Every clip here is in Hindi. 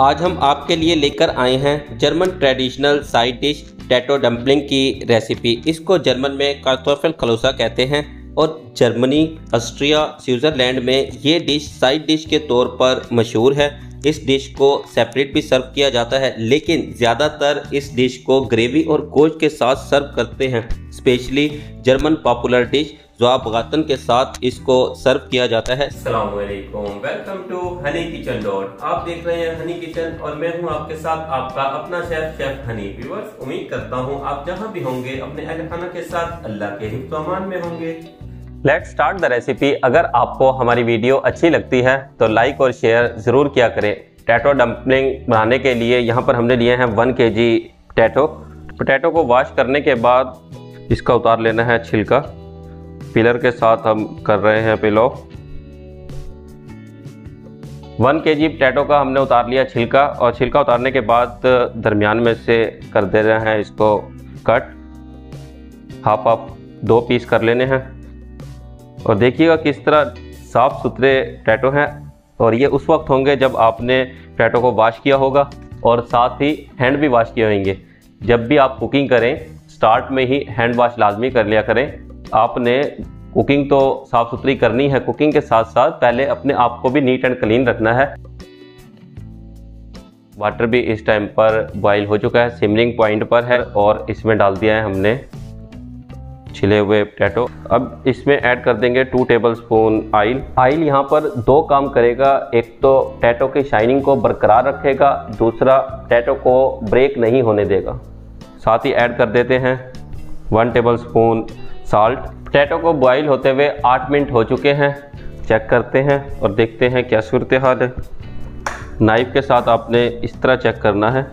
आज हम आपके लिए लेकर आए हैं German traditional side dish tattoo dumpling की रेसिपी। इसको जर्मन में कार्टोफेलक्लोसा कहते हैं और जर्मनी, ऑस्ट्रिया, स्विट्ज़रलैंड में ये डिश साइड डिश के तौर पर मशहूर है। इस डिश को सेपरेट भी सर्व किया जाता है, लेकिन ज़्यादातर इस डिश को ग्रेवी और गोश्त के साथ सर्व करते हैं। स्पेशली जर्मन पॉपुलर डिश ज़ुआबगातन के साथ इसको सर्व किया जाता है। अस्सलाम वालेकुम, welcome to Honey Kitchen dot. आप देख रहे हैं हनी किचन और मैं हूं आपके साथ आपका अपना शेफ हनी। व्यूअर्स, उम्मीद करता हूं आप जहां भी होंगे अपने अहल खाना के साथ अल्लाह के हिफ्ज़ व अमान में होंगे। Let's start the recipe. अगर आपको हमारी वीडियो अच्छी लगती है तो लाइक और शेयर ज़रूर किया करें। टैटो डम्पलिंग बनाने के लिए यहाँ पर हमने लिए हैं 1 kg पोटैटो को वॉश करने के बाद इसका उतार लेना है छिलका। पिलर के साथ हम कर रहे हैं पिल ऑफ। 1 kg पोटैटो का हमने उतार लिया छिलका, और छिलका उतारने के बाद दरमियान में से कर दे रहे हैं इसको कट। हाफ 2 पीस कर लेने हैं और देखिएगा किस तरह साफ़ सुथरे पोटैटो हैं। और ये उस वक्त होंगे जब आपने पोटैटो को वॉश किया होगा और साथ ही हैंड भी वॉश किए होंगे। जब भी आप कुकिंग करें स्टार्ट में ही हैंड वॉश लाजमी कर लिया करें। आपने कुकिंग तो साफ़ सुथरी करनी है, कुकिंग के साथ साथ पहले अपने आप को भी नीट एंड क्लीन रखना है। वाटर भी इस टाइम पर बॉईल हो चुका है, सिमरिंग पॉइंट पर है, और इसमें डाल दिया है हमने छिले हुए पोटैटो। अब इसमें ऐड कर देंगे 2 टेबलस्पून ऑयल। यहाँ पर 2 काम करेगा, एक तो पोटैटो की शाइनिंग को बरकरार रखेगा, दूसरा पोटैटो को ब्रेक नहीं होने देगा। साथ ही ऐड कर देते हैं 1 टेबलस्पून साल्ट। पोटैटो को बॉईल होते हुए 8 मिनट हो चुके हैं। चेक करते हैं और देखते हैं क्या सूरत हाल है। नाइफ के साथ आपने इस तरह चेक करना है।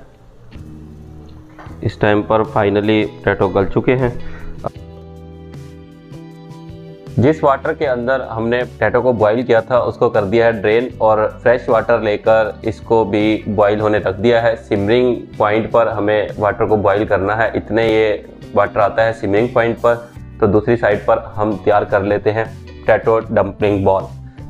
इस टाइम पर फाइनली पोटैटो गल चुके हैं। जिस वाटर के अंदर हमने पोटैटो को बॉईल किया था उसको कर दिया है ड्रेन, और फ्रेश वाटर लेकर इसको भी बॉईल होने रख दिया है। सिमरिंग पॉइंट पर हमें वाटर को बॉईल करना है, इतने ये वाटर आता है सिमरिंग पॉइंट पर। तो दूसरी साइड पर हम तैयार कर लेते हैं पोटैटो डम्पलिंग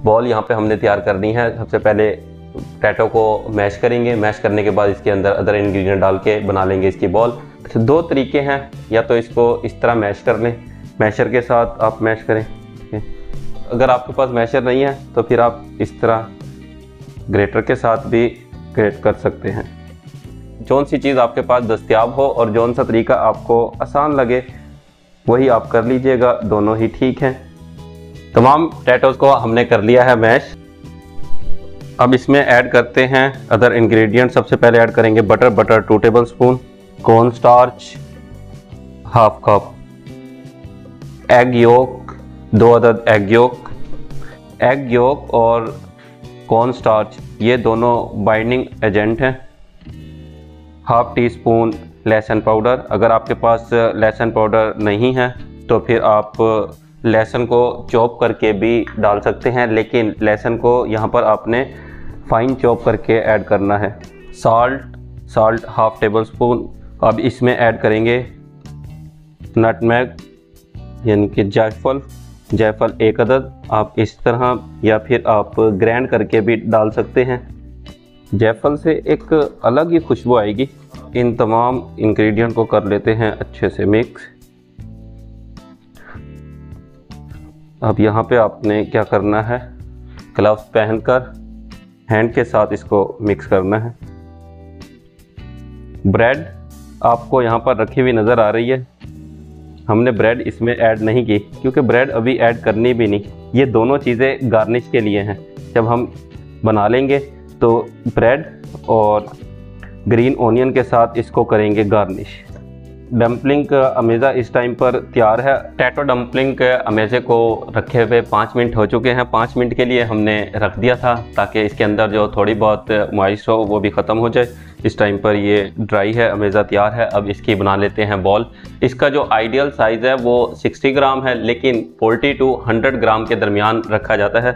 बॉल यहाँ पे हमने तैयार करनी है। सबसे पहले पोटैटो को मैश करेंगे, मैश करने के बाद इसके अंदर अदर इंग्रेडिएंट डाल के बना लेंगे इसकी बॉल। अच्छा, 2 तरीके हैं, या तो इसको इस तरह मैश कर लें, मैशर के साथ आप मैश करें। अगर आपके पास मैशर नहीं है तो फिर आप इस तरह ग्रेटर के साथ भी ग्रेट कर सकते हैं। जौन सी चीज़ आपके पास दस्तयाब हो और जौन सा तरीका आपको आसान लगे वही आप कर लीजिएगा, दोनों ही ठीक हैं। तमाम पोटैटोज़ को हमने कर लिया है मैश। अब इसमें ऐड करते हैं अदर इंग्रेडिएंट। सबसे पहले ऐड करेंगे butter 2 tablespoon, corn starch half cup, egg yolk 2 अदद एग योक और कॉर्न स्टार्च ये दोनों बाइंडिंग एजेंट हैं। हाफ टी स्पून लहसुन पाउडर। अगर आपके पास लहसुन पाउडर नहीं है तो फिर आप लहसुन को चॉप करके भी डाल सकते हैं, लेकिन लहसुन को यहाँ पर आपने फाइन चॉप करके ऐड करना है। Salt half table spoon. अब इसमें ऐड करेंगे नटमेग यानी कि जायफल 1 अदद। आप इस तरह या फिर आप ग्राइंड करके भी डाल सकते हैं। जायफल से एक अलग ही खुशबू आएगी। इन तमाम इंग्रेडिएंट को कर लेते हैं अच्छे से मिक्स। अब यहाँ पे आपने क्या करना है, ग्लव्स पहनकर हैंड के साथ इसको मिक्स करना है। ब्रेड आपको यहाँ पर रखी हुई नज़र आ रही है। हमने ब्रेड इसमें ऐड नहीं की क्योंकि ब्रेड अभी ऐड करनी भी नहीं। ये दोनों चीज़ें गार्निश के लिए हैं। जब हम बना लेंगे तो ब्रेड और ग्रीन ओनियन के साथ इसको करेंगे गार्निश। डम्पलिंग का अमेज़ा इस टाइम पर तैयार है। टैटो डम्पलिंग के अमेज़े को रखे हुए 5 मिनट हो चुके हैं। 5 मिनट के लिए हमने रख दिया था ताकि इसके अंदर जो थोड़ी बहुत मॉइस्ट हो वो भी ख़त्म हो जाए। इस टाइम पर ये ड्राई है, अमेज़ा तैयार है। अब इसकी बना लेते हैं बॉल। इसका जो आइडियल साइज़ है वो 60 ग्राम है, लेकिन 40 to 100 ग्राम के दरमियान रखा जाता है।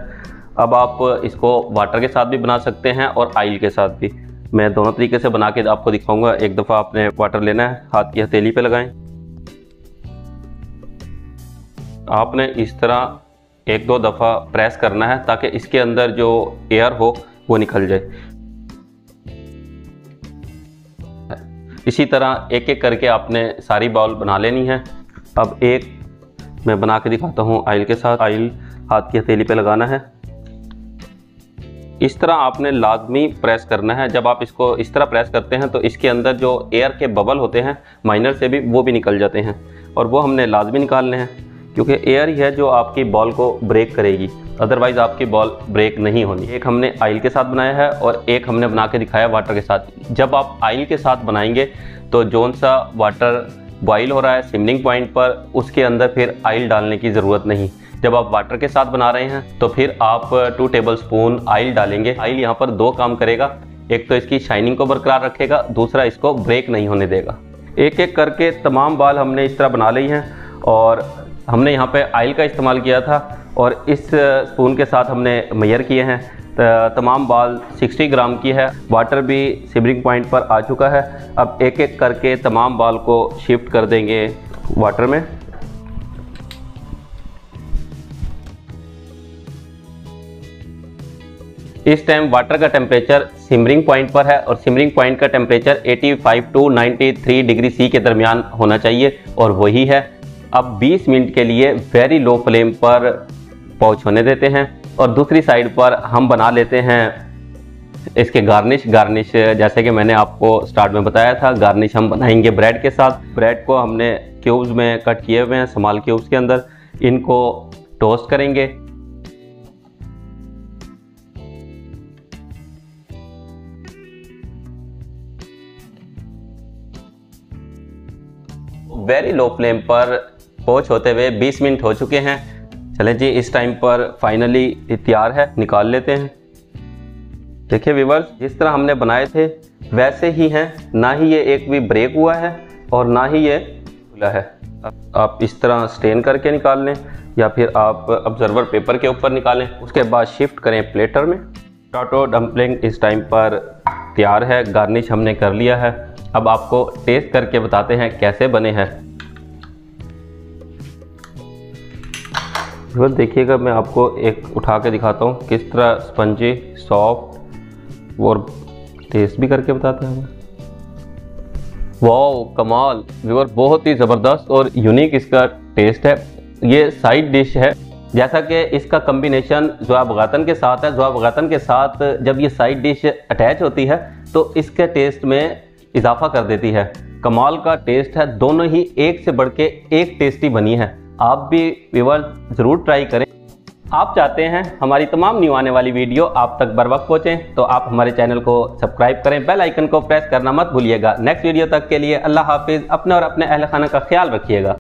अब आप इसको वाटर के साथ भी बना सकते हैं और ऑयल के साथ भी। मैं दोनों तरीके से बना के आपको दिखाऊंगा। एक दफ़ा आपने वाटर लेना है, हाथ की हथेली पे लगाएं। आपने इस तरह 1-2 दफ़ा प्रेस करना है ताकि इसके अंदर जो एयर हो वो निकल जाए। इसी तरह एक एक करके आपने सारी बॉल बना लेनी है। अब एक मैं बना के दिखाता हूँ ऑयल के साथ। ऑयल हाथ की हथेली पे लगाना है, इस तरह आपने लाजमी प्रेस करना है। जब आप इसको इस तरह प्रेस करते हैं तो इसके अंदर जो एयर के बबल होते हैं माइनर से भी, वो भी निकल जाते हैं और वो हमने लाजमी निकालने हैं, क्योंकि एयर ही है जो आपकी बॉल को ब्रेक करेगी, अदरवाइज़ आपकी बॉल ब्रेक नहीं होनी। एक हमने ऑयल के साथ बनाया है और एक हमने बना के दिखाया वाटर के साथ। जब आप ऑयल के साथ बनाएंगे तो जौन सा वाटर बॉयल हो रहा है सिमरिंग पॉइंट पर, उसके अंदर फिर ऑयल डालने की ज़रूरत नहीं। जब आप वाटर के साथ बना रहे हैं तो फिर आप 2 टेबलस्पून ऑयल डालेंगे। ऑयल यहाँ पर 2 काम करेगा, एक तो इसकी शाइनिंग को बरकरार रखेगा, दूसरा इसको ब्रेक नहीं होने देगा। एक एक करके तमाम बाल हमने इस तरह बना ली हैं और हमने यहाँ पे ऑयल का इस्तेमाल किया था और इस स्पून के साथ हमने मेजर किए हैं। तमाम बाल 60 ग्राम की है। वाटर भी सिमरिंग पॉइंट पर आ चुका है। अब एक एक करके तमाम बाल को शिफ्ट कर देंगे वाटर में। इस टाइम वाटर का टेम्परेचर सिमरिंग पॉइंट पर है और सिमरिंग पॉइंट का टेम्परेचर 85 टू 93 डिग्री सी के दरमियान होना चाहिए और वही है। अब 20 मिनट के लिए वेरी लो फ्लेम पर पहुँच होने देते हैं और दूसरी साइड पर हम बना लेते हैं इसके गार्निश जैसे कि मैंने आपको स्टार्ट में बताया था, गार्निश हम बनाएंगे ब्रेड के साथ। ब्रेड को हमने क्यूब्स में कट किए हुए हैं, स्मॉल क्यूब्स के अंदर। इनको टोस्ट करेंगे। वेरी लो फ्लेम पर पोच होते हुए 20 मिनट हो चुके हैं। चलें जी, इस टाइम पर फाइनली तैयार है, निकाल लेते हैं। देखिए व्यूअर्स, जिस तरह हमने बनाए थे वैसे ही हैं, ना ही ये एक भी ब्रेक हुआ है और ना ही ये खुला है। आप इस तरह स्टेन करके निकाल लें या फिर आप ऑब्जर्वर पेपर के ऊपर निकालें। उसके बाद शिफ्ट करें प्लेटर में। पोटैटो डम्पलिंग इस टाइम पर तैयार है, गार्निश हमने कर लिया है। अब आपको टेस्ट करके बताते हैं कैसे बने हैं। व्यूअर्स देखिएगा, मैं आपको एक उठा के दिखाता हूँ किस तरह स्पंजी, सॉफ्ट और टेस्ट भी करके बताते हैं। वाओ कमाल व्यूअर्स, बहुत ही ज़बरदस्त और यूनिक इसका टेस्ट है। ये साइड डिश है, जैसा कि इसका कम्बिनेशन ज़ुआब के साथ है। ज़ुआब के साथ जब ये साइड डिश अटैच होती है तो इसके टेस्ट में इजाफा कर देती है। कमाल का टेस्ट है, दोनों ही एक से बढ़ के एक टेस्टी बनी है। आप भी व्यूअर्स ज़रूर ट्राई करें। आप चाहते हैं हमारी तमाम न्यू आने वाली वीडियो आप तक बर वक्त पहुँचें तो आप हमारे चैनल को सब्सक्राइब करें, बेल आइकन को प्रेस करना मत भूलिएगा। नेक्स्ट वीडियो तक के लिए अल्लाह हाफिज़। अपने और अपने अहल खाना का ख्याल रखिएगा।